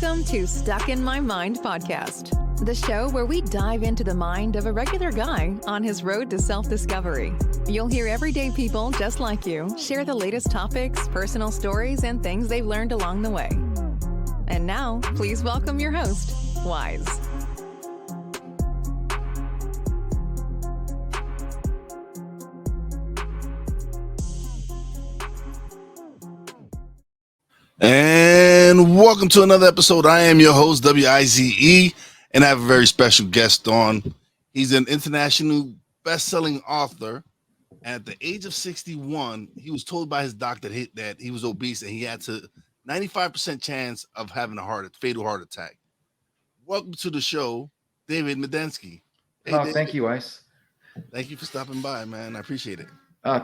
Welcome to Stuck in My Mind podcast, the show where we dive into the mind of a regular guy on his road to self-discovery. You'll hear everyday people just like you share the latest topics, personal stories, and things they've learned along the way. And now, please welcome your host, Wise. And welcome to another episode. I am your host, W-I-Z-E, and I have a very special guest on. He's an international best-selling author. And at the age of 61, he was told by his doctor that he was obese and he had a 95% chance of having a fatal heart attack. Welcome to the show, David Medansky. Hey, David. Thank you, Ice. Thank you for stopping by, man. I appreciate it.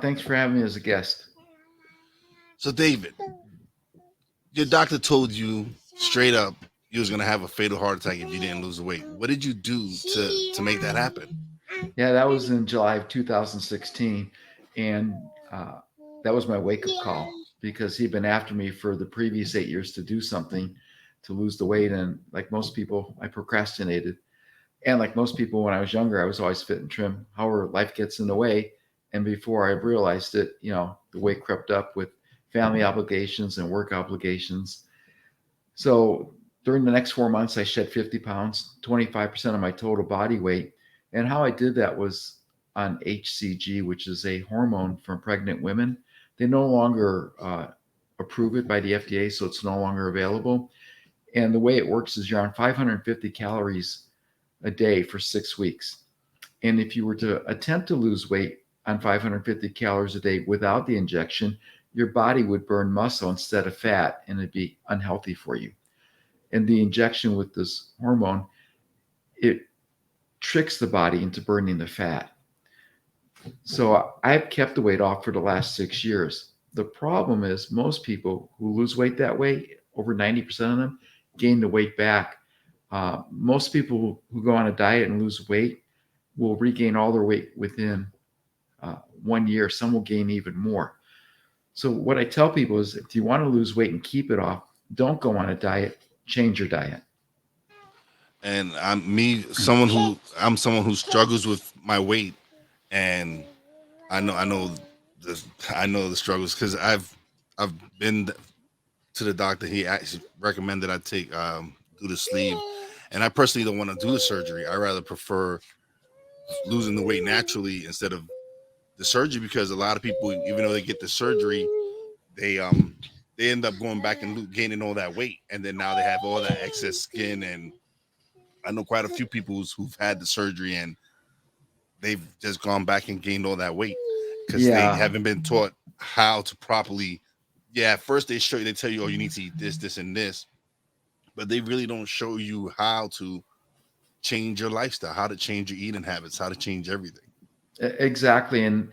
Thanks for having me as a guest. So, David, your doctor told you straight up you was going to have a fatal heart attack if you didn't lose the weight. What did you do to make that happen? Yeah, that was in July of 2016. And that was my wake-up call because he'd been after me for the previous 8 years to do something to lose the weight. And like most people, I procrastinated. And like most people, when I was younger, I was always fit and trim. However, life gets in the way. And before I realized it, the weight crept up with family obligations and work obligations. So during the next 4 months, I shed 50 pounds, 25% of my total body weight. And how I did that was on HCG, which is a hormone from pregnant women. They no longer approve it by the FDA, so it's no longer available. And the way it works is you're on 550 calories a day for 6 weeks. And if you were to attempt to lose weight on 550 calories a day without the injection, your body would burn muscle instead of fat, and it'd be unhealthy for you. And the injection with this hormone, it tricks the body into burning the fat. So I've kept the weight off for the last 6 years. The problem is most people who lose weight that way, over 90% of them, gain the weight back. Most people who go on a diet and lose weight will regain all their weight within 1 year. Some will gain even more. So what I tell people is if you want to lose weight and keep it off, don't go on a diet, change your diet. And I'm someone who struggles with my weight, and I know the struggles because I've been to the doctor. He actually recommended I take do the sleeve, and I personally don't want to do the surgery. I rather prefer losing the weight naturally instead of the surgery, because a lot of people, even though they get the surgery, they end up going back and gaining all that weight, and then now they have all that excess skin. And I know quite a few people who've had the surgery and they've just gone back and gained all that weight because they haven't been taught how to properly. Yeah, at first they tell you, oh, you need to eat this, this, and this, but they really don't show you how to change your lifestyle, how to change your eating habits, how to change everything. Exactly. And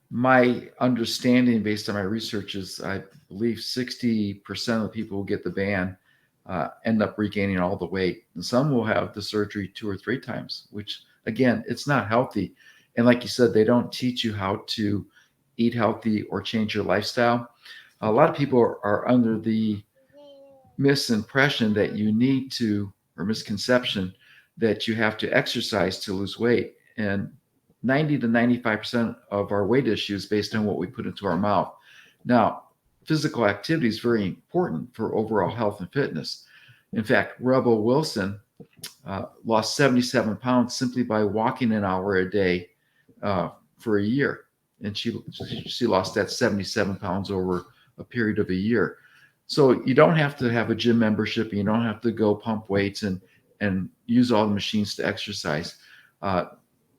my understanding based on my research is I believe 60% of the people who get the ban end up regaining all the weight. And some will have the surgery 2 or 3 times, which again, it's not healthy. And like you said, they don't teach you how to eat healthy or change your lifestyle. A lot of people are under the misimpression that you need to, or misconception that you have to exercise to lose weight. And 90 to 95% of our weight issues based on what we put into our mouth. Now, physical activity is very important for overall health and fitness. In fact, Rebel Wilson lost 77 pounds simply by walking an hour a day for a year. And she lost that 77 pounds over a period of a year. So you don't have to have a gym membership. You don't have to go pump weights and use all the machines to exercise.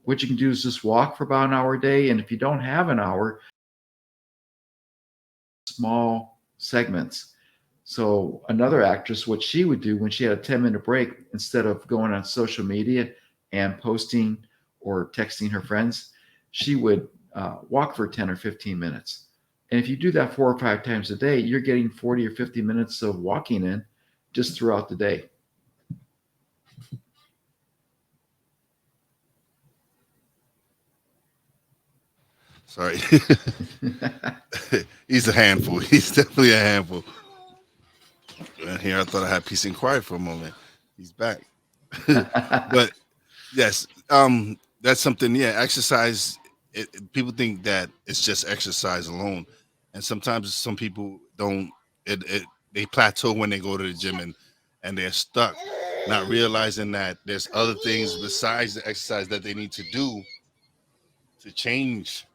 What you can do is just walk for about an hour a day. And if you don't have an hour, small segments. So another actress, what she would do when she had a 10-minute break, instead of going on social media and posting or texting her friends, she would walk for 10 or 15 minutes. And if you do that 4 or 5 times a day, you're getting 40 or 50 minutes of walking in just throughout the day. Sorry. He's a handful. He's definitely a handful. And here I thought I had peace and quiet for a moment. He's back. But yes, that's something. Yeah, exercise. People think that it's just exercise alone, and sometimes some people don't. It they plateau when they go to the gym and they're stuck, not realizing that there's other things besides the exercise that they need to do to change,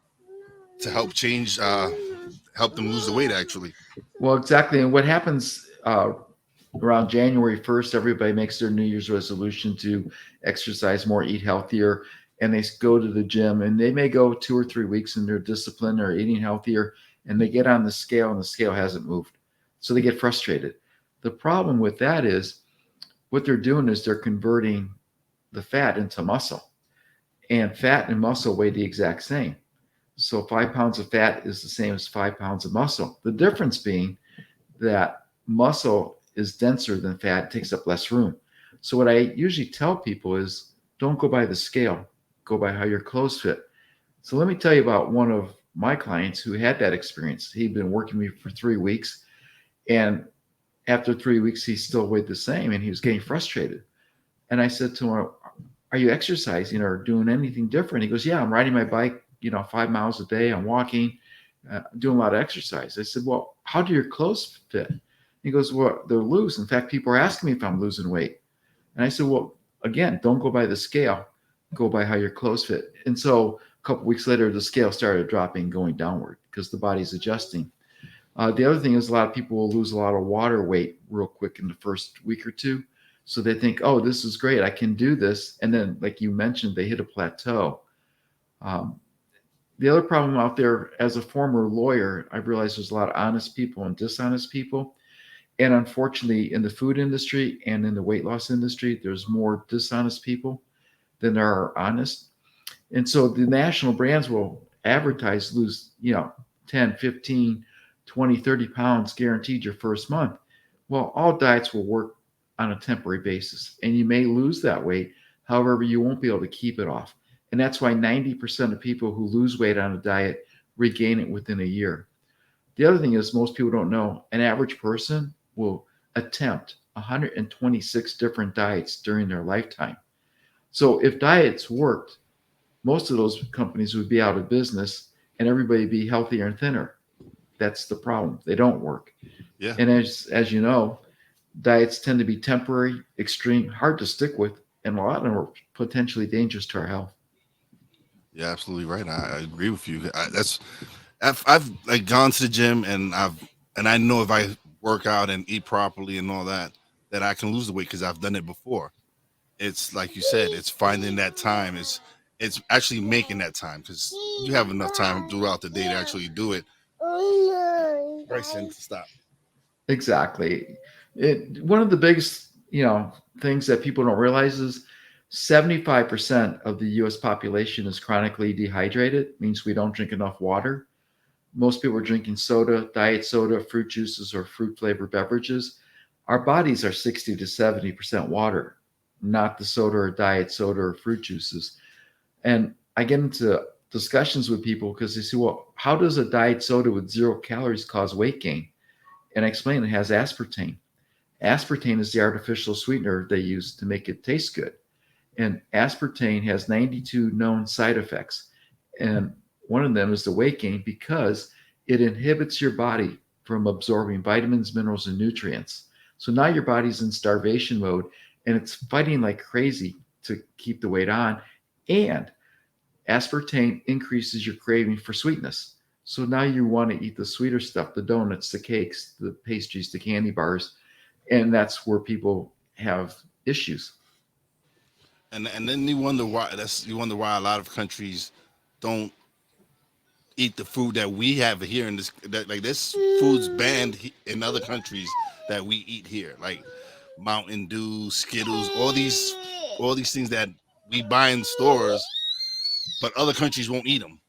to help change, help them lose the weight. Actually, Well, exactly. And what happens around January 1st, everybody makes their New Year's resolution to exercise more, eat healthier, and they go to the gym. And they may go 2 or 3 weeks in their discipline or eating healthier, and they get on the scale and the scale hasn't moved. So they get frustrated. The problem with that is what they're doing is they're converting the fat into muscle, and fat and muscle weigh the exact same. So 5 pounds of fat is the same as 5 pounds of muscle. The difference being that muscle is denser than fat, it takes up less room. So what I usually tell people is don't go by the scale, go by how your clothes fit. So let me tell you about one of my clients who had that experience. He'd been working with me for 3 weeks, and after 3 weeks, he still weighed the same and he was getting frustrated. And I said to him, are you exercising or doing anything different? He goes, yeah, I'm riding my bike, 5 miles a day. I'm walking, doing a lot of exercise. I said, well, how do your clothes fit? He goes, well, they're loose. In fact, people are asking me if I'm losing weight. And I said, well, again, don't go by the scale, go by how your clothes fit. And so a couple weeks later, the scale started dropping, going downward because the body's adjusting. The other thing is a lot of people will lose a lot of water weight real quick in the first week or two. So they think, oh, this is great. I can do this. And then, like you mentioned, they hit a plateau. Um, the other problem out there, as a former lawyer, I've realized there's a lot of honest people and dishonest people. And unfortunately, in the food industry and in the weight loss industry, there's more dishonest people than there are honest. And so the national brands will advertise lose, 10, 15, 20, 30 pounds guaranteed your first month. Well, all diets will work on a temporary basis, and you may lose that weight. However, you won't be able to keep it off. And that's why 90% of people who lose weight on a diet regain it within a year. The other thing is most people don't know an average person will attempt 126 different diets during their lifetime. So if diets worked, most of those companies would be out of business and everybody would be healthier and thinner. That's the problem. They don't work. yeah, And as you know, diets tend to be temporary, extreme, hard to stick with, and a lot of them are potentially dangerous to our health. yeah, absolutely right. I agree with you. I've like gone to the gym and I know if I work out and eat properly and all that, that I can lose the weight because I've done it before. It's like you said, it's finding that time. It's actually making that time because you have enough time throughout the day to actually do it. Bryson, stop. Exactly. One of the biggest, things that people don't realize is 75% of the US population is chronically dehydrated, means we don't drink enough water. Most people are drinking soda, diet soda, fruit juices, or fruit flavored beverages. Our bodies are 60 to 70% water, not the soda or diet soda or fruit juices. And I get into discussions with people because they say, well, how does a diet soda with 0 calories cause weight gain? And I explain it has aspartame. Aspartame is the artificial sweetener they use to make it taste good. And aspartame has 92 known side effects. And one of them is the weight gain because it inhibits your body from absorbing vitamins, minerals, and nutrients. So now your body's in starvation mode and it's fighting like crazy to keep the weight on. And aspartame increases your craving for sweetness. So now you want to eat the sweeter stuff, the donuts, the cakes, the pastries, the candy bars. And that's where people have issues. And then you wonder why. You wonder why a lot of countries don't eat the food that we have here in this. Like this food's banned in other countries that we eat here, like Mountain Dew, Skittles, all these things that we buy in stores, but other countries won't eat them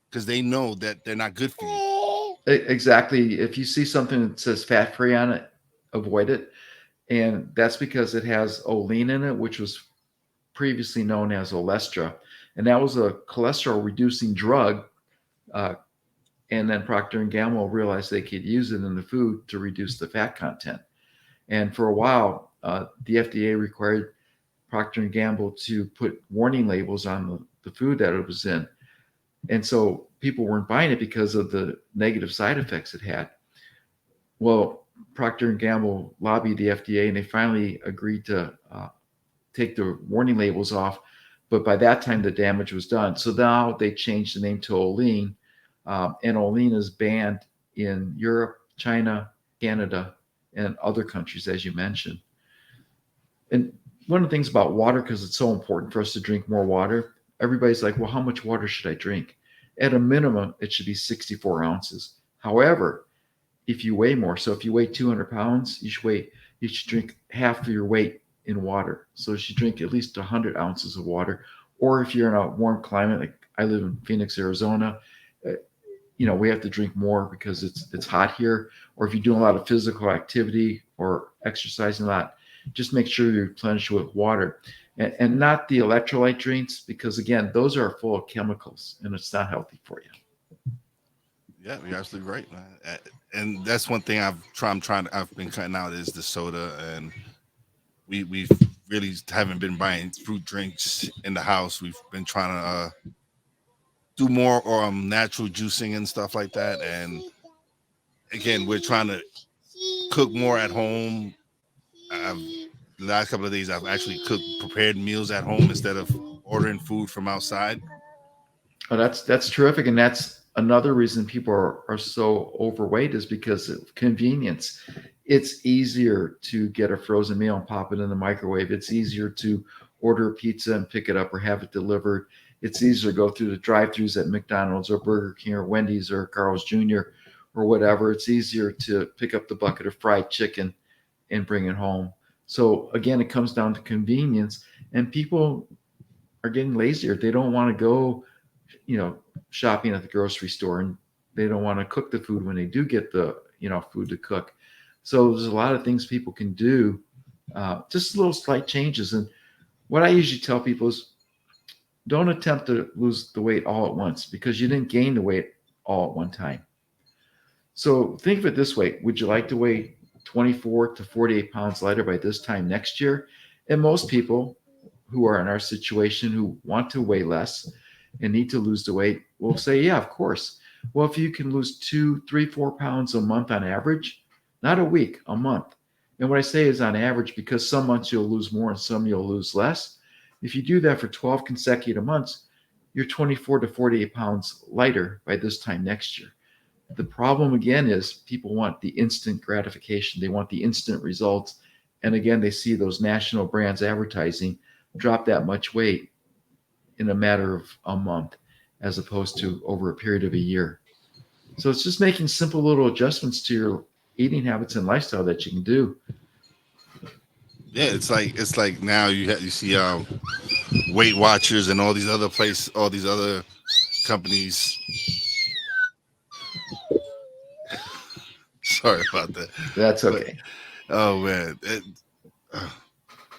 because they know that they're not good for you. Exactly. If you see something that says fat free on it, avoid it. And that's because it has olein in it, which was previously known as Olestra. And that was a cholesterol reducing drug. Uh, and then Procter and Gamble realized they could use it in the food to reduce the fat content. And for a while, the FDA required Procter and Gamble to put warning labels on the food that it was in. And so people weren't buying it because of the negative side effects it had. Well, Procter and Gamble lobbied the FDA, and they finally agreed to take the warning labels off. But by that time, the damage was done. So now they changed the name to Olean, and Olean is banned in Europe, China, Canada, and other countries, as you mentioned. And one of the things about water, because it's so important for us to drink more water, everybody's like, well, how much water should I drink? At a minimum, it should be 64 ounces. However, if you weigh more, so if you weigh 200 pounds, you should drink half of your weight in water. So you should drink at least 100 ounces of water. Or if you're in a warm climate, like I live in Phoenix, Arizona, we have to drink more because it's hot here. Or if you're doing a lot of physical activity or exercising a lot, just make sure you replenish with water. And not the electrolyte drinks, because again, those are full of chemicals and it's not healthy for you. Yeah, you're absolutely right, man. And that's one thing I've been cutting out is the soda, and we really haven't been buying fruit drinks in the house. We've been trying to do more natural juicing and stuff like that. And again, we're trying to cook more at home. The last couple of days, I've actually prepared meals at home instead of ordering food from outside. Oh, that's terrific, and that's another reason people are so overweight is because of convenience. It's easier to get a frozen meal and pop it in the microwave. It's easier to order a pizza and pick it up or have it delivered. It's easier to go through the drive-thrus at McDonald's or Burger King or Wendy's or Carl's Jr. or whatever. It's easier to pick up the bucket of fried chicken and bring it home. So again, it comes down to convenience, and people are getting lazier. They don't want to go shopping at the grocery store, and they don't want to cook the food when they do get the food to cook. So there's a lot of things people can do, just little slight changes. And what I usually tell people is don't attempt to lose the weight all at once, because you didn't gain the weight all at one time. So think of it this way. Would you like to weigh 24 to 48 pounds lighter by this time next year? And most people who are in our situation who want to weigh less and need to lose the weight will say, yeah, of course. Well, if you can lose 2, 3, 4 pounds a month on average, not a week, a month. And what I say is on average, because some months you'll lose more and some you'll lose less. If you do that for 12 consecutive months, you're 24 to 48 pounds lighter by this time next year. The problem again is people want the instant gratification. They want the instant results. And again, they see those national brands advertising drop that much weight in a matter of a month, as opposed to over a period of a year. So it's just making simple little adjustments to your eating habits and lifestyle that you can do. Yeah, it's like now you see Weight Watchers and all these other companies. Sorry about that. That's okay. But, oh man, but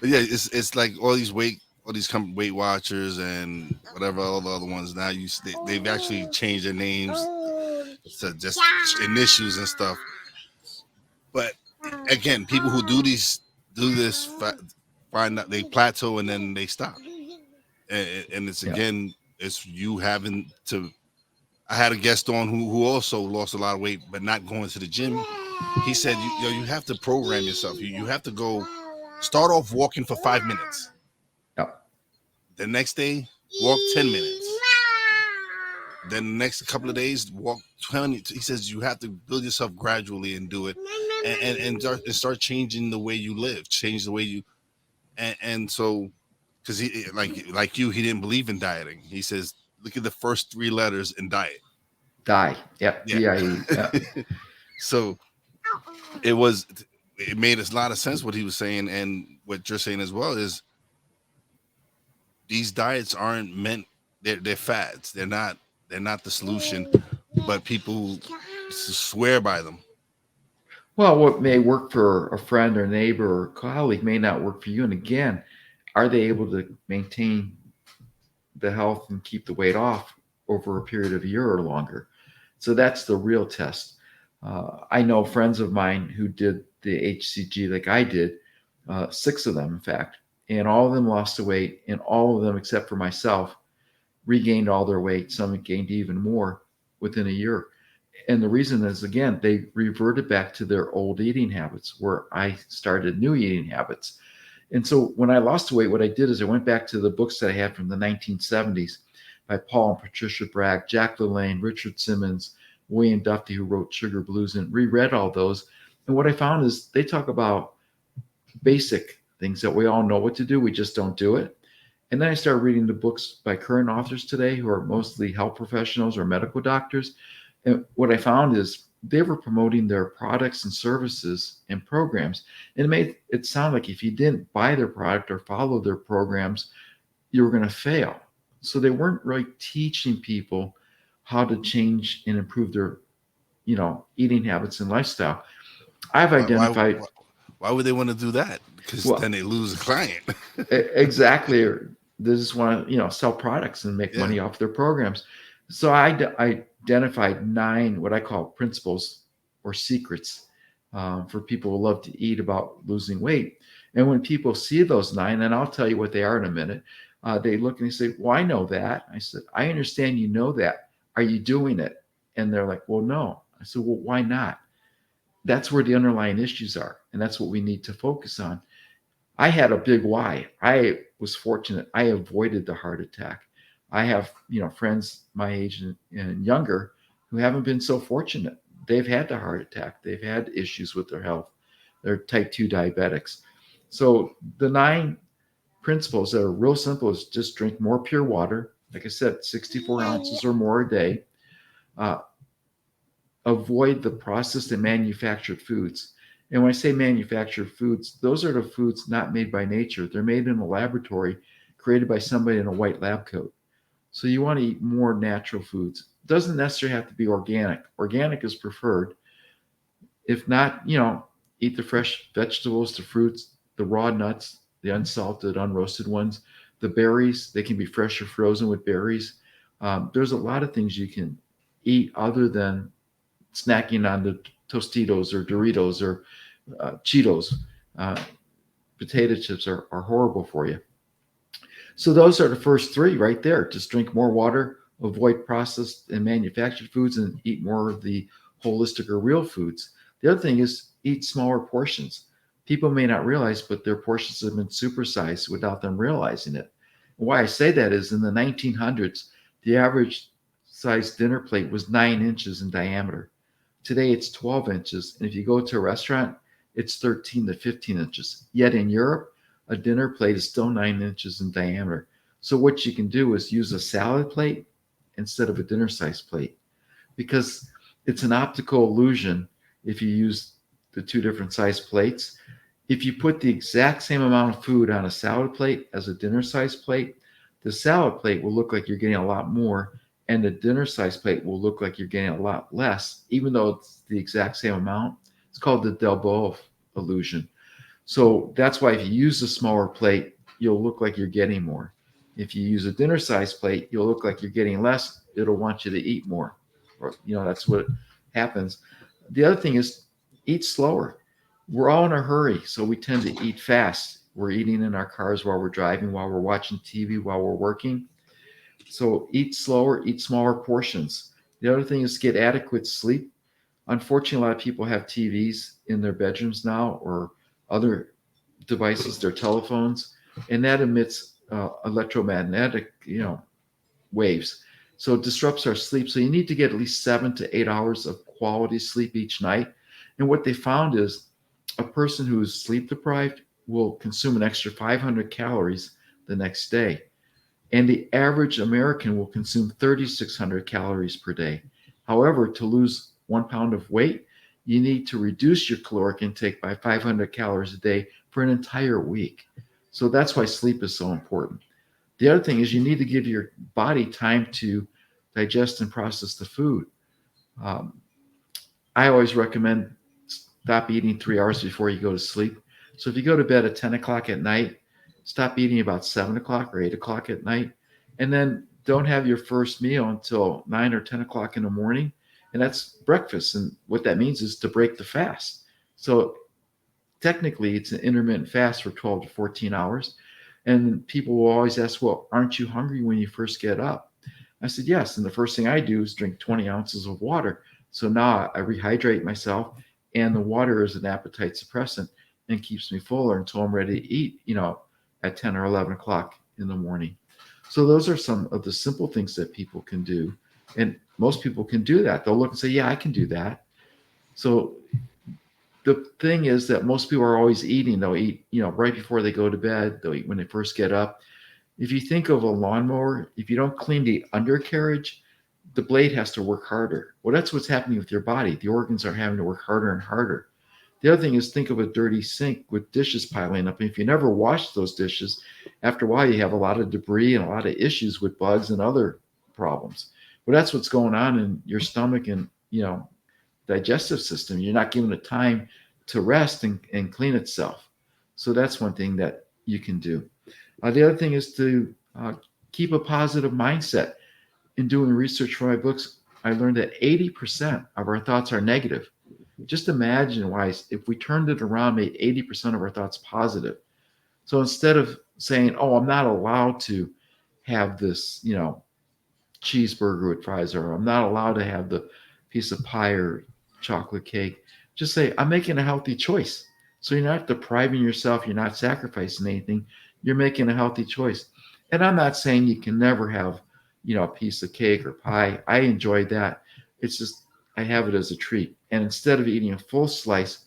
yeah, it's like all these Weight Watchers and whatever all the other ones now. They've actually changed their names to just initials and stuff. But again, people who do this find out they plateau and then they stop. And it's again, it's you having to. I had a guest on who also lost a lot of weight, but not going to the gym. He said, you have to program yourself. You have to go start off walking for 5 minutes. Yep. The next day, walk 10 minutes. Then the next couple of days, walk 20. He says you have to build yourself gradually and do it, and start changing the way you live, change the way you, and so, because he like you, he didn't believe in dieting. He says, look at the first 3 letters in diet. Die. Yep. Yeah. D-I-E. Yep. So it made a lot of sense what he was saying, and what you're saying as well is these diets aren't meant. They're fads. They're not the solution, but people swear by them. Well, what may work for a friend or neighbor or colleague may not work for you. And again, are they able to maintain the health and keep the weight off over a period of a year or longer? So that's the real test. I know friends of mine who did the HCG like I did, 6 of them, in fact, and all of them lost the weight, and all of them, except for myself, regained all their weight. Some gained even more within a year. And the reason is, again, they reverted back to their old eating habits, where I started new eating habits. And so when I lost the weight, what I did is I went back to the books that I had from the 1970s by Paul and Patricia Bragg, Jack LaLanne, Richard Simmons, William Duffy, who wrote Sugar Blues, and reread all those. And what I found is they talk about basic things that we all know what to do. We just don't do it. And then I started reading the books by current authors today, who are mostly health professionals or medical doctors. And what I found is they were promoting their products and services and programs. And it made it sound like if you didn't buy their product or follow their programs, you were going to fail. So they weren't really teaching people how to change and improve their, eating habits and lifestyle. I've identified. Why would they want to do that? Because then they lose a client. Exactly. Or they just want to, sell products and make money off their programs. So I identified 9 what I call principles or secrets for people who love to eat about losing weight. And when people see those 9, and I'll tell you what they are in a minute, they look and they say, well, I know that. I said, I understand you know that. Are you doing it? And they're like, well, no. I said, well, why not? That's where the underlying issues are. And that's what we need to focus on. I had a big why. I was fortunate. I avoided the heart attack. I have, friends my age and younger who haven't been so fortunate. They've had the heart attack. They've had issues with their health. They're type 2 diabetics. So the 9 principles that are real simple is just drink more pure water. Like I said, 64 ounces or more a day. Avoid the processed and manufactured foods. And when I say manufactured foods, those are the foods not made by nature. They're made in a laboratory, created by somebody in a white lab coat. So you want to eat more natural foods. It doesn't necessarily have to be organic. Organic is preferred. If not, eat the fresh vegetables, the fruits, the raw nuts, the unsalted, unroasted ones, the berries. They can be fresh or frozen with berries. There's a lot of things you can eat other than snacking on the Tostitos or Doritos or Cheetos. Potato chips are horrible for you. So those are the first 3 right there. Just drink more water, avoid processed and manufactured foods, and eat more of the holistic or real foods. The other thing is eat smaller portions. People may not realize, but their portions have been supersized without them realizing it. And why I say that is in the 1900s, the average size dinner plate was 9 inches in diameter. Today it's 12 inches. And if you go to a restaurant, it's 13 to 15 inches. Yet in Europe, a dinner plate is still 9 inches in diameter. So what you can do is use a salad plate instead of a dinner size plate, because it's an optical illusion if you use the 2 different size plates. If you put the exact same amount of food on a salad plate as a dinner size plate, the salad plate will look like you're getting a lot more, and the dinner size plate will look like you're getting a lot less, even though it's the exact same amount. It's called the Delboeuf illusion. So that's why if you use a smaller plate, you'll look like you're getting more. If you use a dinner size plate, you'll look like you're getting less. It'll want you to eat more. Or, that's what happens. The other thing is eat slower. We're all in a hurry, so we tend to eat fast. We're eating in our cars while we're driving, while we're watching TV, while we're working. So eat slower, eat smaller portions. The other thing is get adequate sleep. Unfortunately, a lot of people have TVs in their bedrooms now, or other devices, their telephones, and that emits electromagnetic, waves. So it disrupts our sleep. So you need to get at least 7 to 8 hours of quality sleep each night. And what they found is a person who is sleep deprived will consume an extra 500 calories the next day. And the average American will consume 3,600 calories per day. However, to lose 1 pound of weight, you need to reduce your caloric intake by 500 calories a day for an entire week. So that's why sleep is so important. The other thing is you need to give your body time to digest and process the food. I always recommend stop eating 3 hours before you go to sleep. So if you go to bed at 10 o'clock at night, stop eating about 7 o'clock or 8 o'clock at night, and then don't have your first meal until 9 or 10 o'clock in the morning. And that's breakfast. And what that means is to break the fast. So technically it's an intermittent fast for 12 to 14 hours. And people will always ask, well, aren't you hungry when you first get up? I said, yes. And the first thing I do is drink 20 ounces of water. So now I rehydrate myself, and the water is an appetite suppressant and keeps me fuller until I'm ready to eat, at 10 or 11 o'clock in the morning. So those are some of the simple things that people can do. And most people can do that. They'll look and say, yeah, I can do that. So the thing is that most people are always eating. They'll eat, right before they go to bed. They'll eat when they first get up. If you think of a lawnmower, if you don't clean the undercarriage, the blade has to work harder. Well, that's what's happening with your body. The organs are having to work harder and harder. The other thing is, think of a dirty sink with dishes piling up. And if you never wash those dishes, after a while, you have a lot of debris and a lot of issues with bugs and other problems. Well, that's what's going on in your stomach and, digestive system. You're not giving it time to rest and clean itself. So that's one thing that you can do. The other thing is to keep a positive mindset. In doing research for my books, I learned that 80% of our thoughts are negative. Just imagine why, if we turned it around, made 80% of our thoughts positive. So instead of saying, oh, I'm not allowed to have this, cheeseburger with fries, or I'm not allowed to have the piece of pie or chocolate cake, just say, I'm making a healthy choice. So you're not depriving yourself. You're not sacrificing anything. You're making a healthy choice. And I'm not saying you can never have, a piece of cake or pie. I enjoy that. It's just, I have it as a treat. And instead of eating a full slice,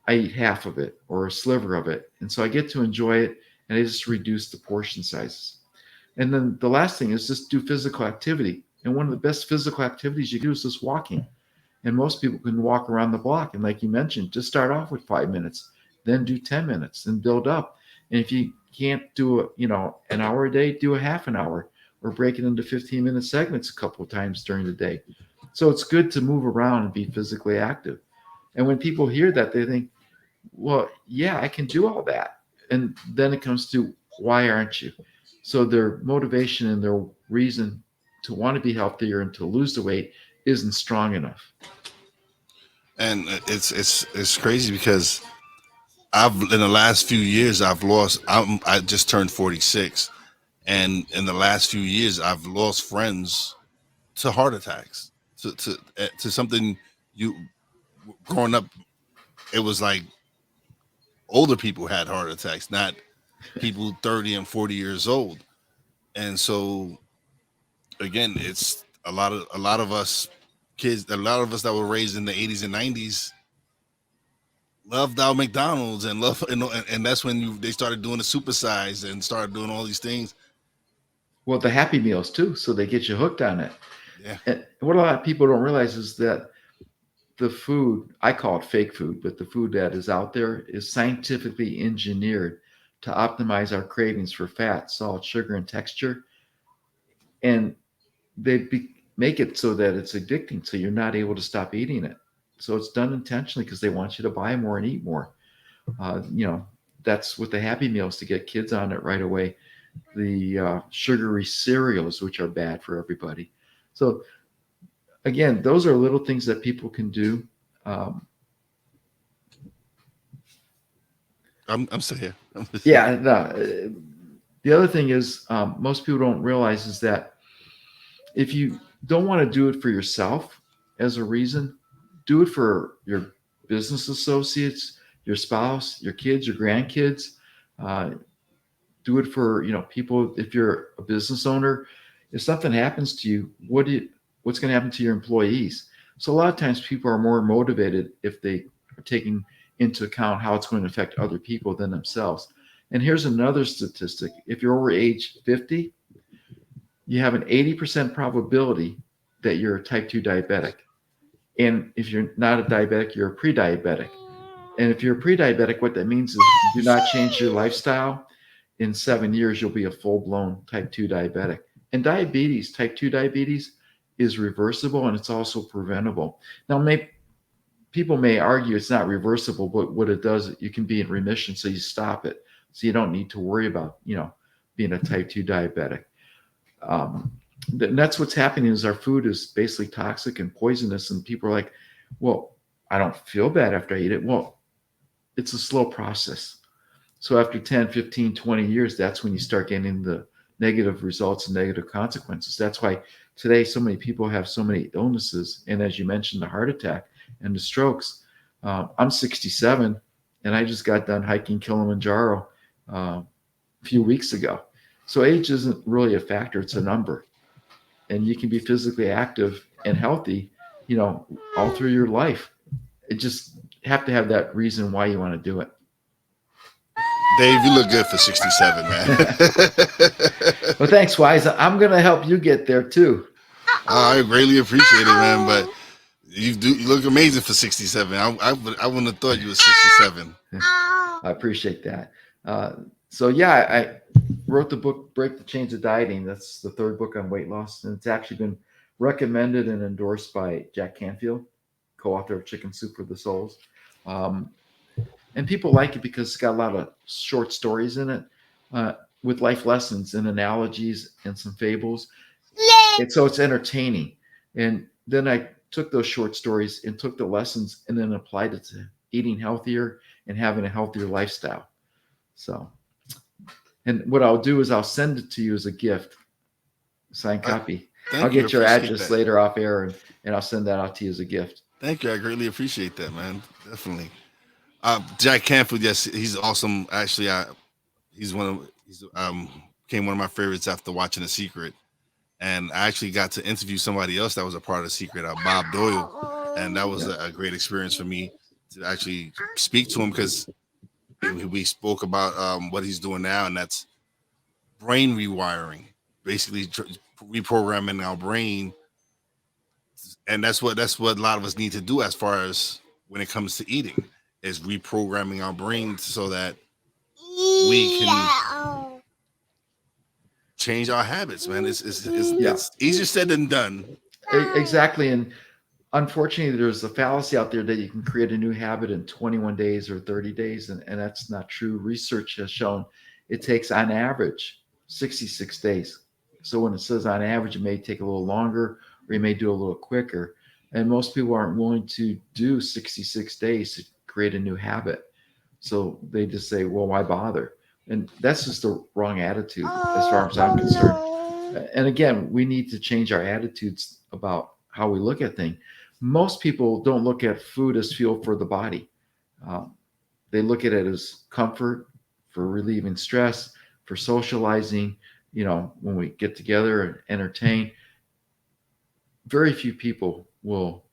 I eat half of it or a sliver of it. And so I get to enjoy it, and I just reduce the portion sizes. And then the last thing is just do physical activity. And one of the best physical activities you can do is just walking. And most people can walk around the block. And like you mentioned, just start off with 5 minutes, then do 10 minutes and build up. And if you can't do an hour a day, do a half an hour, or break it into 15-minute segments a couple of times during the day. So it's good to move around and be physically active. And when people hear that, they think, well, yeah, I can do all that. And then it comes to, why aren't you? So their motivation and their reason to want to be healthier and to lose the weight isn't strong enough. And it's crazy because in the last few years, I just turned 46. And in the last few years, I've lost friends to heart attacks, to something. You growing up, it was like older people had heart attacks, not people 30 and 40 years old. And so, again, it's a lot of us kids, a lot of us that were raised in the 80s and 90s loved our McDonald's and and that's when they started doing the supersize and started doing all these things. Well, the Happy Meals too, so they get you hooked on it. Yeah. And what a lot of people don't realize is that the food, I call it fake food, but the food that is out there is scientifically engineered to optimize our cravings for fat, salt, sugar, and texture. And they make it so that it's addicting, so you're not able to stop eating it. So it's done intentionally because they want you to buy more and eat more. That's with the Happy Meals, to get kids on it right away. The sugary cereals, which are bad for everybody. So again, those are little things that people can do. I'm still here. Yeah. No, the other thing is, most people don't realize is that if you don't want to do it for yourself as a reason, do it for your business associates, your spouse, your kids, your grandkids. Do it for people. If you're a business owner, if something happens to you, what's going to happen to your employees? So a lot of times people are more motivated if they are taking into account how it's going to affect other people than themselves. And here's another statistic: if you're over age 50, you have an 80% probability that you're a type 2 diabetic. And if you're not a diabetic, you're a pre-diabetic. And if you're a pre-diabetic, what that means is, if you do not change your lifestyle, in 7 years, you'll be a full-blown type 2 diabetic. And diabetes, type 2 diabetes, is reversible, and it's also preventable. Now, people may argue it's not reversible, but what it does, you can be in remission, so you stop it. So you don't need to worry about, being a type 2 diabetic. And that's what's happening, is our food is basically toxic and poisonous, and people are like, well, I don't feel bad after I eat it. Well, it's a slow process. So after 10, 15, 20 years, that's when you start getting the negative results and negative consequences. That's why today so many people have so many illnesses. And as you mentioned, the heart attack and the strokes. I'm 67 and I just got done hiking Kilimanjaro a few weeks ago. So age isn't really a factor, it's a number. And you can be physically active and healthy, all through your life. It just have to have that reason why you want to do it. Dave, you look good for 67, man. Well, thanks, Wise. I'm going to help you get there too. I greatly appreciate it, man. But you look amazing for 67. I wouldn't have thought you were 67. I appreciate that. So yeah, I wrote the book Break the Chains of Dieting. That's the third book on weight loss, and it's actually been recommended and endorsed by Jack Canfield, co-author of Chicken Soup for the Souls. And people like it because it's got a lot of short stories in it with life lessons and analogies and some fables. And so it's entertaining. And then I took those short stories and took the lessons and then applied it to eating healthier and having a healthier lifestyle. So, and what I'll do is I'll send it to you as a gift, signed copy. I'll get your address later off air and I'll send that out to you as a gift. Thank you. I greatly appreciate that, man. Definitely. Jack Canfield, yes, he's awesome. Actually, he's became one of my favorites after watching The Secret. And I actually got to interview somebody else that was a part of The Secret, Bob Doyle. And that was a great experience for me to actually speak to him because we spoke about what he's doing now, and that's brain rewiring, basically reprogramming our brain. And that's what a lot of us need to do as far as when it comes to eating, is reprogramming our brain so that we can change our habits, man. It's easier said than done. Exactly. And unfortunately, there's a fallacy out there that you can create a new habit in 21 days or 30 days. And that's not true. Research has shown it takes on average 66 days. So when it says on average, it may take a little longer or you may do a little quicker. And most people aren't willing to do 66 days to create a new habit. So they just say, well, why bother? And that's just the wrong attitude as far as I'm concerned. And again, we need to change our attitudes about how we look at things. Most people don't look at food as fuel for the body. They look at it as comfort, for relieving stress, for socializing, when we get together and entertain. Very few people will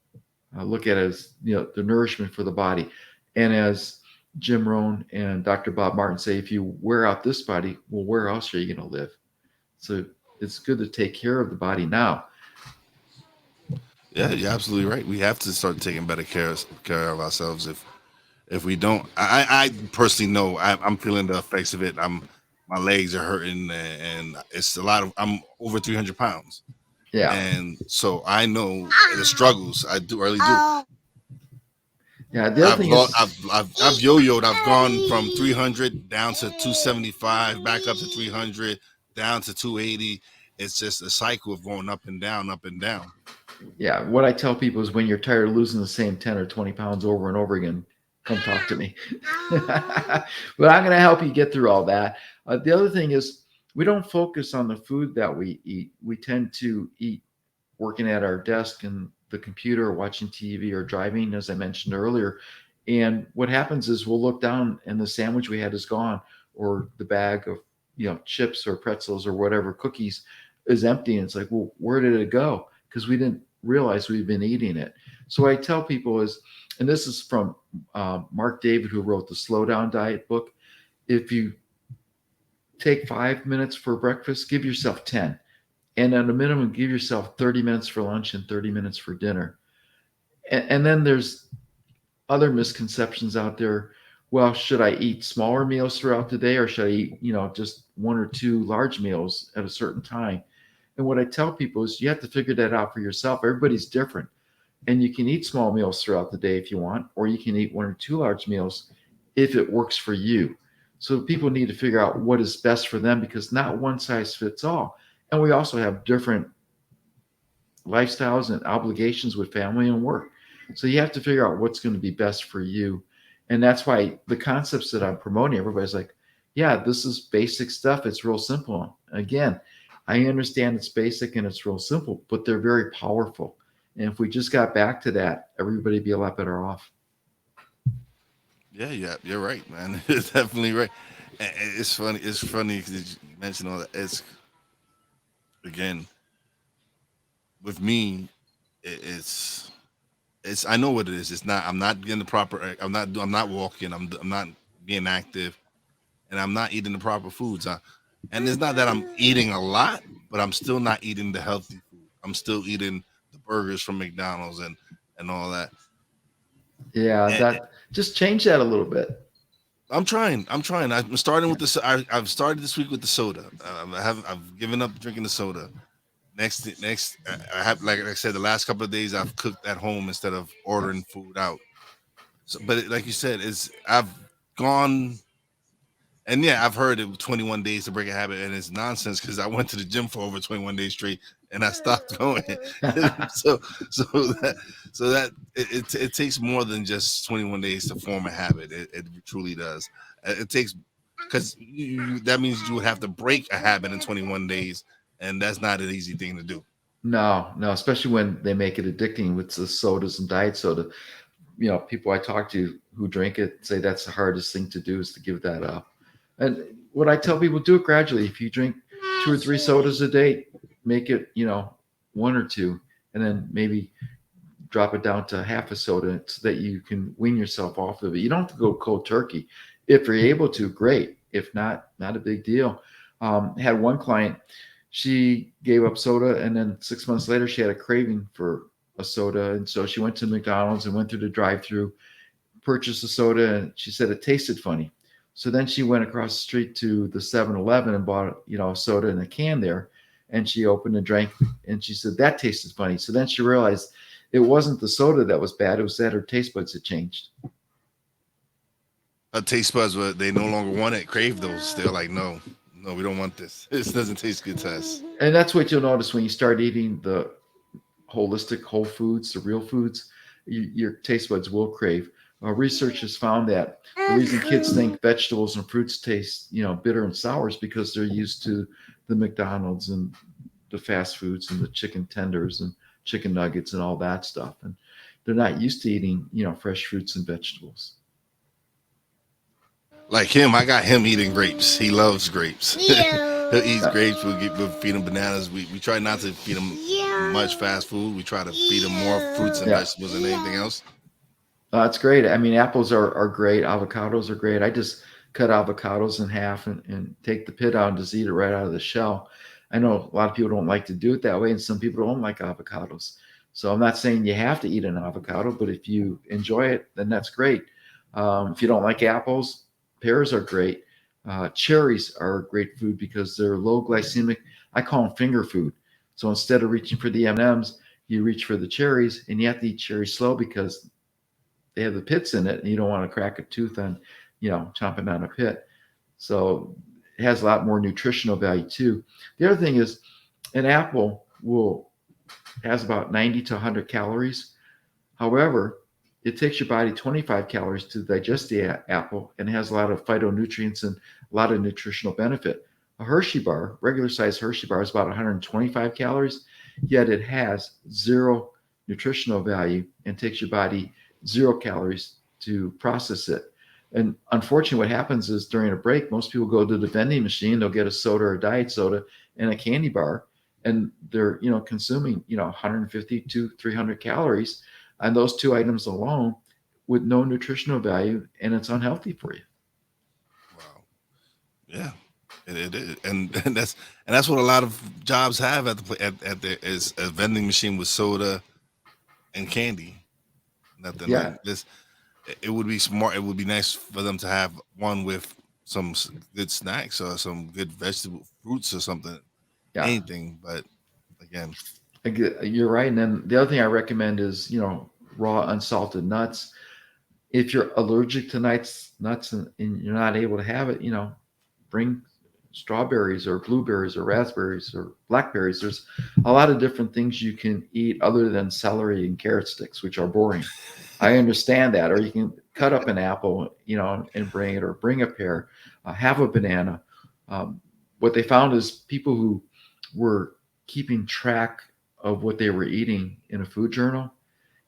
look at it as, the nourishment for the body. And as Jim Rohn and Dr. Bob Martin say, if you wear out this body, well, where else are you going to live? So it's good to take care of the body now. Yeah, you're absolutely right. We have to start taking better care of ourselves. If we don't, I personally know I'm feeling the effects of it. My legs are hurting, and it's a lot of. I'm over 300 pounds. Yeah, and so I know the struggles. I really do. Yeah, the other thing is I've yo-yoed. I've gone from 300 down to 275, back up to 300, down to 280. It's just a cycle of going up and down, up and down. Yeah, what I tell people is when you're tired of losing the same 10 or 20 pounds over and over again, come talk to me. But I'm going to help you get through all that. The other thing is we don't focus on the food that we eat. We tend to eat working at our desk and the computer or watching TV or driving, as I mentioned earlier. And what happens is we'll look down and the sandwich we had is gone, or the bag of chips or pretzels or whatever, cookies is empty. And it's like, well, where did it go? Because we didn't realize we've been eating it. So what I tell people is, and this is from Mark David, who wrote the Slow Down Diet book. If you take 5 minutes for breakfast, give yourself 10. And at a minimum, give yourself 30 minutes for lunch and 30 minutes for dinner. And then there's other misconceptions out there. Well, should I eat smaller meals throughout the day, or should I eat, just one or two large meals at a certain time? And what I tell people is you have to figure that out for yourself. Everybody's different. And you can eat small meals throughout the day if you want, or you can eat one or two large meals if it works for you. So people need to figure out what is best for them, because not one size fits all. And we also have different lifestyles and obligations with family and work. So you have to figure out what's going to be best for you. And that's why the concepts that I'm promoting, everybody's like, yeah, this is basic stuff. It's real simple. Again, I understand it's basic and it's real simple, but they're very powerful. And if we just got back to that, everybody'd be a lot better off. Yeah, yeah, you're right, man. It's definitely right. It's funny. It's funny because you mentioned all that. It's again with me. It's. I know what it is. It's not. I'm not getting the proper. I'm not walking. I'm not being active, and I'm not eating the proper foods. And it's not that I'm eating a lot, but I'm still not eating the healthy food. I'm still eating the burgers from McDonald's and all that. Yeah, And that just change that a little bit. I'm trying. I'm trying. I'm starting with the. I've started this week with the soda. I've given up drinking the soda. Next, I have like I said, the last couple of days I've cooked at home instead of ordering food out. So, but like you said, is I've gone. And yeah, I've heard it 21 days to break a habit, and it's nonsense because I went to the gym for over 21 days straight, and I stopped going. so, so that, so that it takes more than just 21 days to form a habit. It truly does. It takes because that means you would have to break a habit in 21 days, and that's not an easy thing to do. No, no, especially when they make it addicting with the sodas and diet soda. People I talk to who drink it say that's the hardest thing to do is to give that up. And what I tell people, do it gradually. If you drink 2 or 3 sodas a day, make it, one or two, and then maybe drop it down to half a soda so that you can wean yourself off of it. You don't have to go cold turkey. If you're able to, great. If not, not a big deal. Had one client, she gave up soda, and then 6 months later, she had a craving for a soda. And so she went to McDonald's and went through the drive-through, purchased a soda, and she said it tasted funny. So then she went across the street to the 7-Eleven and bought, a soda in a can there. And she opened and drank, and she said that tasted funny. So then she realized it wasn't the soda that was bad. It was that her taste buds had changed. Her taste buds were they no longer want it, crave those. They're like, no, no, we don't want this. This doesn't taste good to us. And that's what you'll notice when you start eating the holistic whole foods, the real foods, your taste buds will crave. Research has found that the reason kids think vegetables and fruits taste, bitter and sour is because they're used to the McDonald's and the fast foods and the chicken tenders and chicken nuggets and all that stuff. And they're not used to eating, fresh fruits and vegetables. Like him, I got him eating grapes. He loves grapes. He'll eat grapes. We'll feed him bananas. We try not to feed him much fast food. We try to feed him more fruits and vegetables than anything else. That's great. I mean, apples are great. Avocados are great. I just cut avocados in half and take the pit out and just eat it right out of the shell. I know a lot of people don't like to do it that way, and some people don't like avocados. So I'm not saying you have to eat an avocado, but if you enjoy it, then that's great. If you don't like apples, pears are great. Cherries are great food because they're low glycemic. I call them finger food. So instead of reaching for the M&Ms, you reach for the cherries, and you have to eat cherries slow because they have the pits in it, and you don't want to crack a tooth on, chomping down a pit. So it has a lot more nutritional value too. The other thing is an apple has about 90 to 100 calories. However, it takes your body 25 calories to digest the apple, and it has a lot of phytonutrients and a lot of nutritional benefit. A Hershey bar, regular size Hershey bar, is about 125 calories, yet it has zero nutritional value and takes your body 0 calories to process it. And unfortunately, what happens is during a break, most people go to the vending machine, they'll get a soda or a diet soda and a candy bar, and they're, consuming, 150 to 300 calories on those two items alone with no nutritional value, and it's unhealthy for you. Wow. Yeah. And that's what a lot of jobs have at is a vending machine with soda and candy. Nothing like this. It would be smart. It would be nice for them to have one with some good snacks or some good vegetable fruits or something. Yeah. Anything, but again, you're right. And then the other thing I recommend is, raw unsalted nuts. If you're allergic to nuts and you're not able to have it, bring strawberries or blueberries or raspberries or blackberries. There's a lot of different things you can eat other than celery and carrot sticks, which are boring. I understand that. Or you can cut up an apple, and bring it, or bring a pear, have a banana. What they found is people who were keeping track of what they were eating in a food journal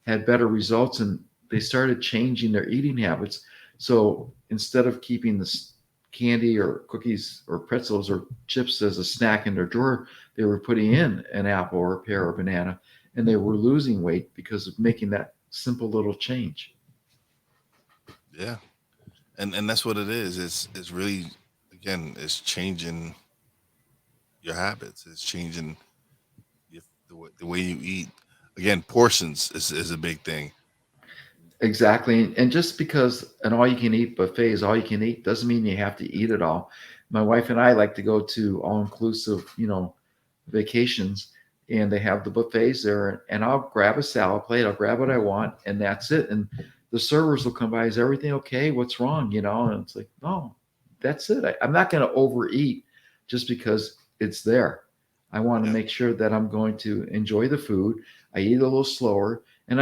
had better results, and they started changing their eating habits. So instead of keeping this candy or cookies or pretzels or chips as a snack in their drawer, they were putting in an apple or a pear or banana, and they were losing weight because of making that simple little change. Yeah, and that's what it is. It's really, again, it's changing your habits. It's changing the way you eat. Again, portions is a big thing. Exactly. And just because an all you can eat buffet is all you can eat doesn't mean you have to eat it all. My wife and I like to go to all inclusive, vacations, and they have the buffets there, and I'll grab a salad plate, I'll grab what I want, and that's it. And the servers will come by, is everything okay? What's wrong? And it's like, no, that's it. I'm not going to overeat just because it's there. I want to Yeah. make sure that I'm going to enjoy the food. I eat a little slower, and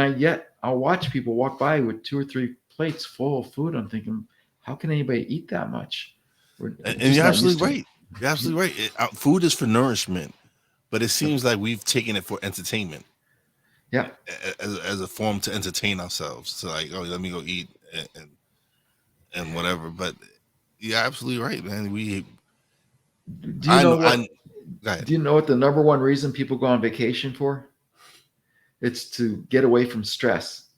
I'll watch people walk by with 2 or 3 plates full of food. I'm thinking, how can anybody eat that much? We're And just you're not used absolutely to it. right. You're absolutely right. Food is for nourishment, but it seems like we've taken it for entertainment, Yeah. as a form to entertain ourselves. So like, oh, let me go eat and whatever. But you're absolutely right, man. Do you know I what? go ahead. Do you know what the number one reason people go on vacation for? It's to get away from stress.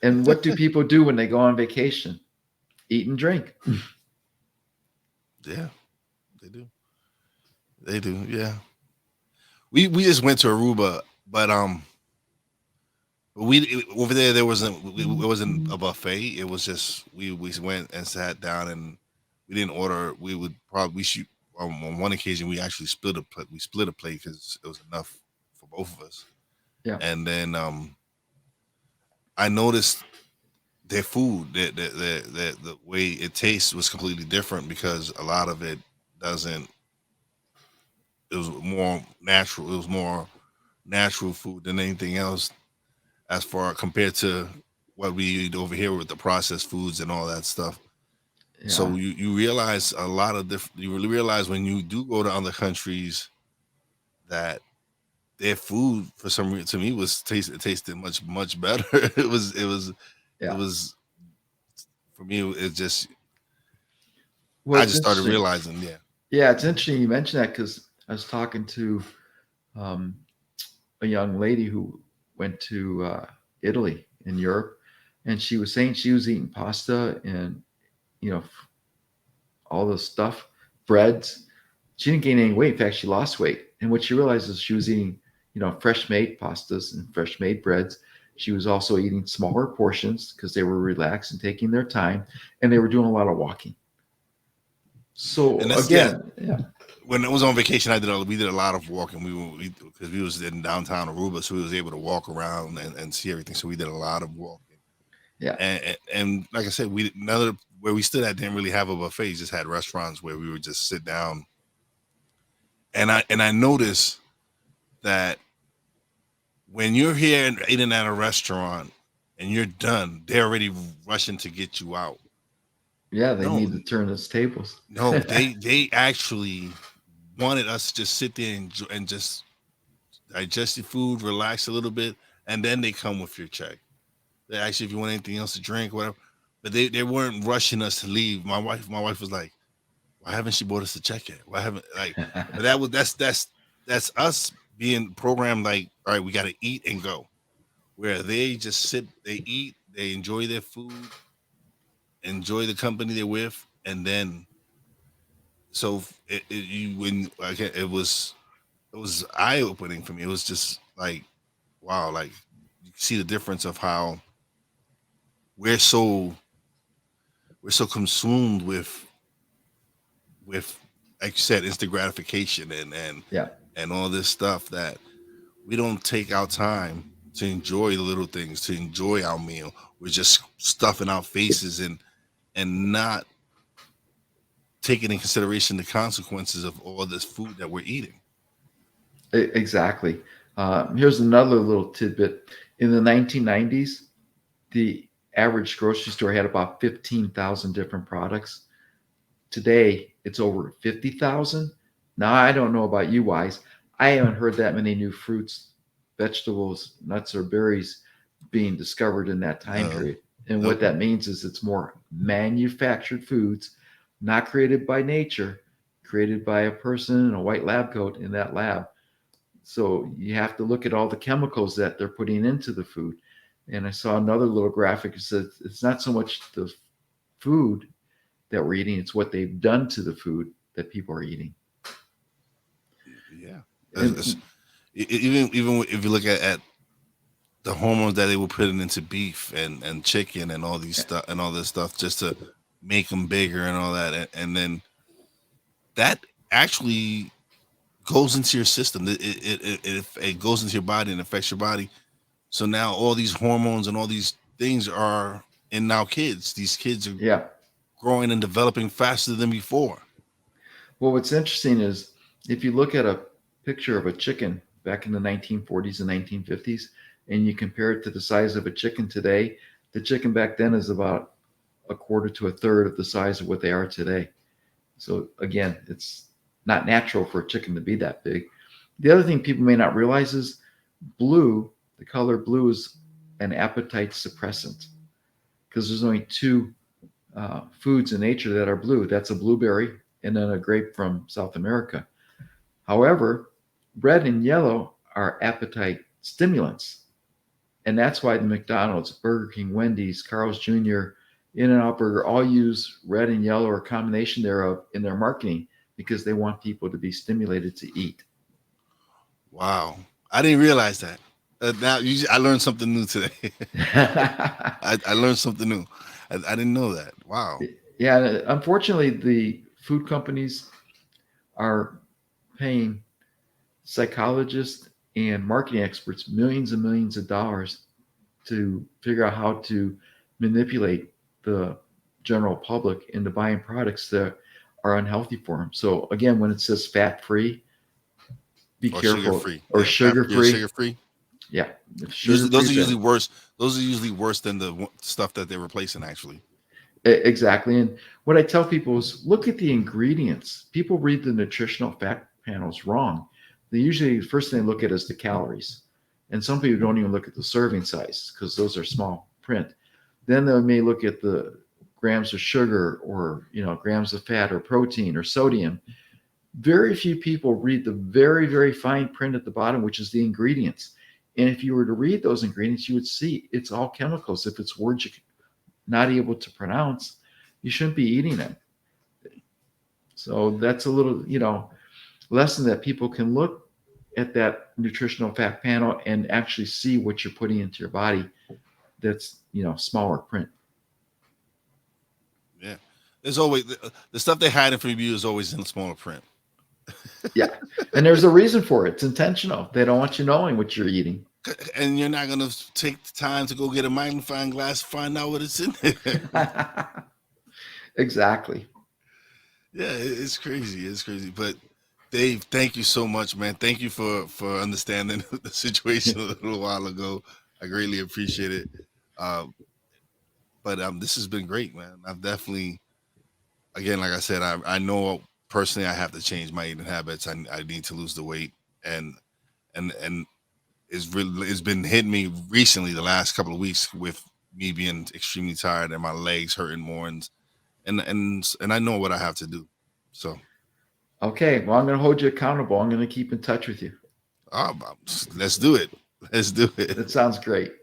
And what do people do when they go on vacation? Eat and drink. Yeah, they do. They do. Yeah. We just went to Aruba, but over there it wasn't a buffet. It was just we went and sat down, and we didn't order. We would probably we shoot on one occasion we actually split a plate because it was enough for both of us. Yeah. And then I noticed their food, the way it tastes was completely different because a lot of it doesn't. It was more natural. It was more natural food than anything else, as far compared to what we eat over here with the processed foods and all that stuff. So Yeah. you realize a lot of different. You really realize when you do go to other countries that their food, for some reason, to me it tasted much better. It Yeah. was for me. It just Well, I it's just started interesting. realizing, yeah, Yeah, it's interesting you mentioned that because I was talking to um, a young lady who went to Italy in Europe, and she was saying she was eating pasta and you know all this stuff, breads. She didn't gain any weight. In fact, she lost weight. And what she realized is she was eating, fresh made pastas and fresh made breads. She was also eating smaller portions because they were relaxed and taking their time, and they were doing a lot of walking. So and that's yeah. again, yeah, When I was on vacation, we did a lot of walking. Because we was in downtown Aruba, so we was able to walk around and see everything. So we did a lot of walking. yeah, And like I said, where we stood at didn't really have a buffet. Just had restaurants where we would just sit down. And I noticed that when you're here and eating at a restaurant and you're done, they're already rushing to get you out. yeah. They No, need to turn those tables. no, they actually wanted us to just sit there and just digest your food, relax a little bit, and then they come with your check. They ask you if you want anything else to drink, whatever. But they weren't rushing us to leave. My wife was like, "Why haven't she bought us a check yet? Why haven't like?" But that's us being programmed. Like, all right, we got to eat and go. Where they just sit, they eat, they enjoy their food, enjoy the company they're with, and then so it was eye opening for me. It was just like, wow, like you see the difference of how we're so we're so consumed with like you said, instant gratification Yeah, and all this stuff that we don't take our time to enjoy the little things, to enjoy our meal. We're just stuffing our faces and not taking in consideration the consequences of all this food that we're eating. exactly. Here's another little tidbit. In the 1990s, the average grocery store had about 15,000 different products. Today, it's over 50,000. Now, I don't know about you, Wise. I haven't heard that many new fruits, vegetables, nuts, or berries being discovered in that time No, period. And what nope. that means is it's more manufactured foods, not created by nature, created by a person in a white lab coat in that lab. So you have to look at all the chemicals that they're putting into the food. And I saw another little graphic that says it's not so much the food that we're eating, it's what they've done to the food that people are eating. Yeah. And Even if you look at the hormones that they were putting into beef and chicken and all these stuff and all this stuff just to make them bigger and all that, and then that actually goes into your system. It goes into your body and affects your body. So now all these hormones and all these things are in now kids. These kids are yeah, growing and developing faster than before. well, what's interesting is if you look at a picture of a chicken back in the 1940s and 1950s, and you compare it to the size of a chicken today, the chicken back then is about a quarter to a third of the size of what they are today. So again, it's not natural for a chicken to be that big. The other thing people may not realize is blue, the color blue is an appetite suppressant because there's only two foods in nature that are blue. That's a blueberry and then a grape from South America. However, red and yellow are appetite stimulants. And that's why the McDonald's, Burger King, Wendy's, Carl's Jr., In-N-Out Burger all use red and yellow or a combination thereof in their marketing because they want people to be stimulated to eat. Wow, I didn't realize that. I learned something new today. I learned something new. I didn't know that. Wow. Yeah, unfortunately, the food companies are paying psychologists and marketing experts millions and millions of dollars to figure out how to manipulate the general public into buying products that are unhealthy for them. So again, when it says fat-free, be Or careful. sugar free. Or sugar-free. Sugar free. Yeah. Those are usually worse. Those are usually worse than the stuff that they're replacing. Actually. Exactly. And what I tell people is look at the ingredients. People read the nutritional fact panels wrong. They usually, the first thing they look at is the calories. And some people don't even look at the serving size because those are small print. Then they may look at the grams of sugar or, grams of fat or protein or sodium. Very few people read the very, very fine print at the bottom, which is the ingredients. And if you were to read those ingredients, you would see it's all chemicals. If it's words you're not able to pronounce, you shouldn't be eating it. So that's a little, lesson that people can look at that nutritional fact panel and actually see what you're putting into your body that's, smaller print. Yeah. There's always the stuff they hide from you is always in smaller print. Yeah. And there's a reason for it. It's intentional. They don't want you knowing what you're eating. And you're not going to take the time to go get a magnifying glass, find out what it's in there. Exactly. Yeah, it's crazy. It's crazy. But Dave, thank you so much, man. Thank you for understanding the situation a little while ago. I greatly appreciate it. But this has been great, man. I've definitely, again, like I said, I know personally I have to change my eating habits. I need to lose the weight, and it's been hitting me recently the last couple of weeks with me being extremely tired and my legs hurting more, and I know what I have to do. So, okay, well, I'm going to hold you accountable. I'm going to keep in touch with you. Let's do it. Let's do it. That sounds great.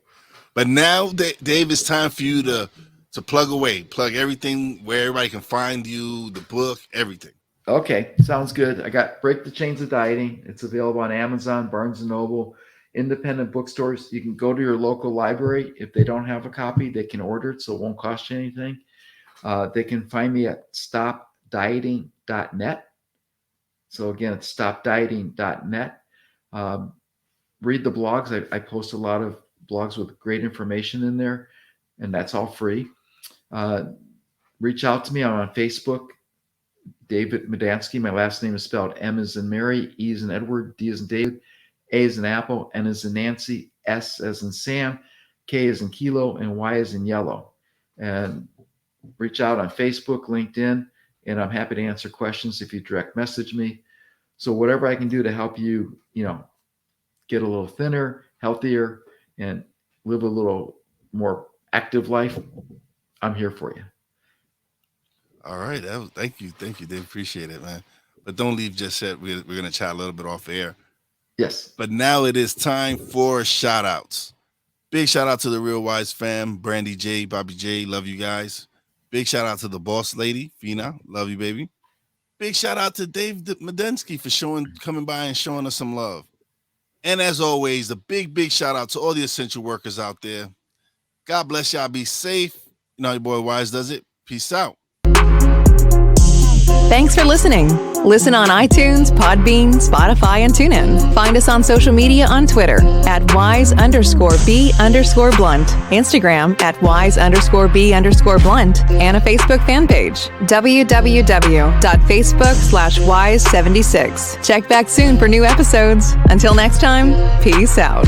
But now, Dave, it's time for you to plug away, plug everything where everybody can find you, the book, everything. Okay, sounds good. I got Break the Chains of Dieting. It's available on Amazon, Barnes & Noble, independent bookstores. You can go to your local library. If they don't have a copy, they can order it, so it won't cost you anything. They can find me at stopdieting.net. So again, it's stopdieting.net. Read the blogs. I post a lot of blogs with great information in there, and that's all free. Reach out to me. I'm on Facebook, David Medansky. My last name is spelled M as in Mary, E as in Edward, D as in David, A as in Apple, N as in Nancy, S as in Sam, K as in kilo, and Y as in yellow. And reach out on Facebook, LinkedIn, and I'm happy to answer questions if you direct message me. So whatever I can do to help you, get a little thinner, healthier, and live a little more active life, I'm here for you. All right. Thank you, Dave. Appreciate it, man. But don't leave just yet. We're going to chat a little bit off air. Yes. But now it is time for shout outs. Big shout out to the Real Wise fam, Brandy J, Bobby J, love you guys. Big shout out to the boss lady, Fina, love you, baby. Big shout out to Dave Medansky for coming by and showing us some love. And as always, a big shout out to all the essential workers out there. God bless y'all. Be safe. You know how your boy Wise does it. Peace out. Thanks for listening. Listen on iTunes, Podbean, Spotify, and TuneIn. Find us on social media on Twitter at wise_b_blunt, Instagram at wise_b_blunt, and a Facebook fan page, www.facebook.com/wise76. Check back soon for new episodes. Until next time, peace out.